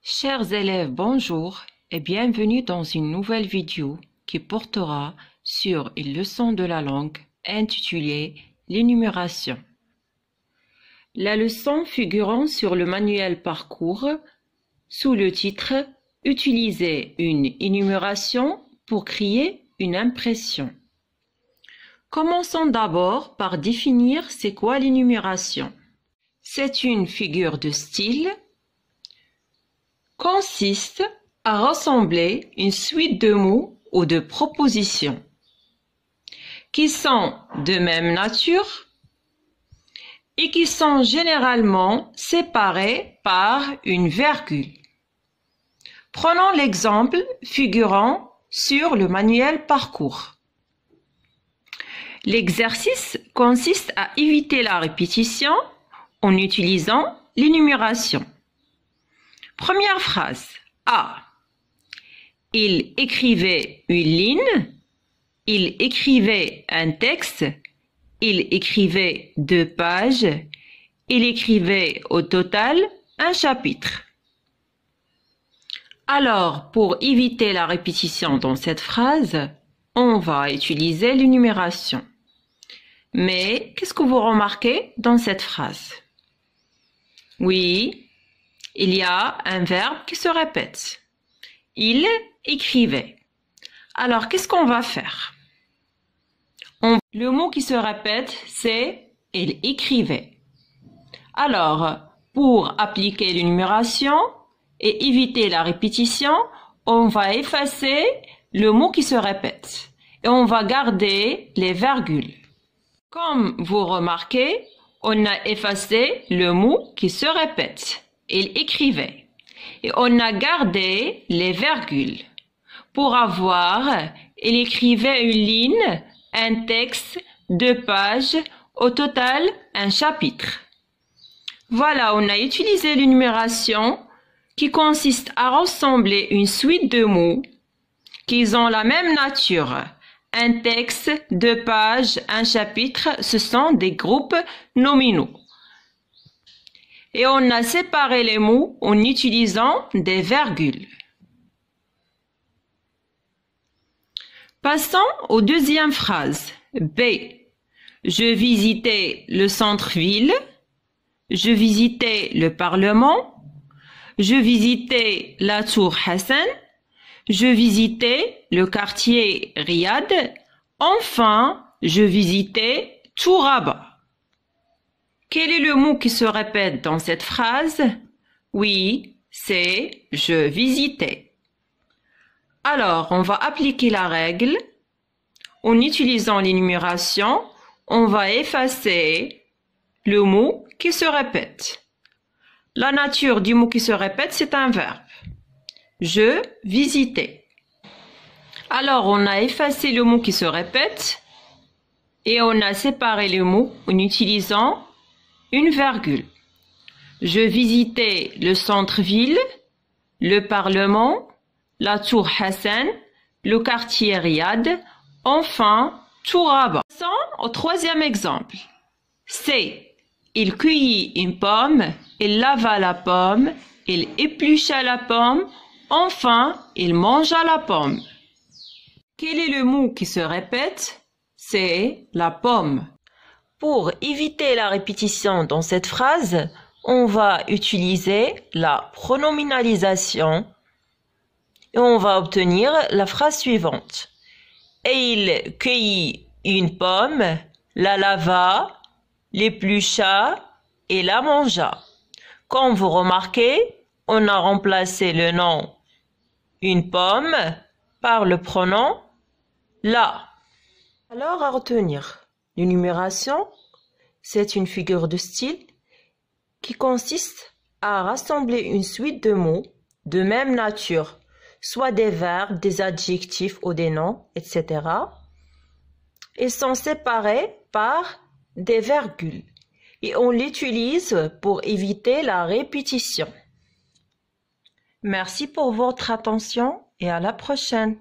Chers élèves, bonjour et bienvenue dans une nouvelle vidéo qui portera sur une leçon de la langue intitulée l'énumération. La leçon figurant sur le manuel parcours sous le titre « Utiliser une énumération pour créer une impression ». Commençons d'abord par définir c'est quoi l'énumération. C'est une figure de style consiste à rassembler une suite de mots ou de propositions qui sont de même nature et qui sont généralement séparés par une virgule. Prenons l'exemple figurant sur le manuel parcours. L'exercice consiste à éviter la répétition en utilisant l'énumération. Première phrase. A. Il écrivait une ligne. Il écrivait un texte. Il écrivait 2 pages. Il écrivait au total un chapitre. Alors, pour éviter la répétition dans cette phrase, on va utiliser l'énumération. Mais qu'est-ce que vous remarquez dans cette phrase? Oui, il y a un verbe qui se répète. Il écrivait. Alors, qu'est-ce qu'on va faire? Le mot qui se répète, c'est « il écrivait ». Alors, pour appliquer l'énumération et éviter la répétition, on va effacer le mot qui se répète et on va garder les virgules. Comme vous remarquez, on a effacé le mot qui se répète. Il écrivait. Et on a gardé les virgules. Pour avoir, il écrivait une ligne, un texte, 2 pages, au total un chapitre. Voilà, on a utilisé l'énumération qui consiste à rassembler une suite de mots qui ont la même nature. Un texte, 2 pages, un chapitre, ce sont des groupes nominaux. Et on a séparé les mots en utilisant des virgules. Passons aux deuxième phrase. B. Je visitais le centre-ville. Je visitais le Parlement. Je visitais la tour Hassan. Je visitais le quartier Riyad. Enfin, je visitais tout Rabat. Quel est le mot qui se répète dans cette phrase? Oui, c'est « je visitais ». Alors, on va appliquer la règle. En utilisant l'énumération, on va effacer le mot qui se répète. La nature du mot qui se répète, c'est un verbe. Je visitais. Alors, on a effacé le mot qui se répète et on a séparé le mot en utilisant une virgule. Je visitais le centre-ville, le Parlement, la tour Hassan, le quartier Riyad, enfin tout Rabat. Passons au troisième exemple. C. Il cueillit une pomme, il lava la pomme, il éplucha la pomme, enfin il mangea la pomme. Quel est le mot qui se répète? C'est la pomme. Pour éviter la répétition dans cette phrase, on va utiliser la pronominalisation et on va obtenir la phrase suivante. Et il cueillit une pomme, la lava, l'éplucha et la mangea. Comme vous remarquez, on a remplacé le nom une pomme par le pronom la. Alors à retenir. L'énumération, c'est une figure de style qui consiste à rassembler une suite de mots de même nature, soit des verbes, des adjectifs ou des noms, etc. et sont séparés par des virgules. Et on l'utilise pour éviter la répétition. Merci pour votre attention et à la prochaine.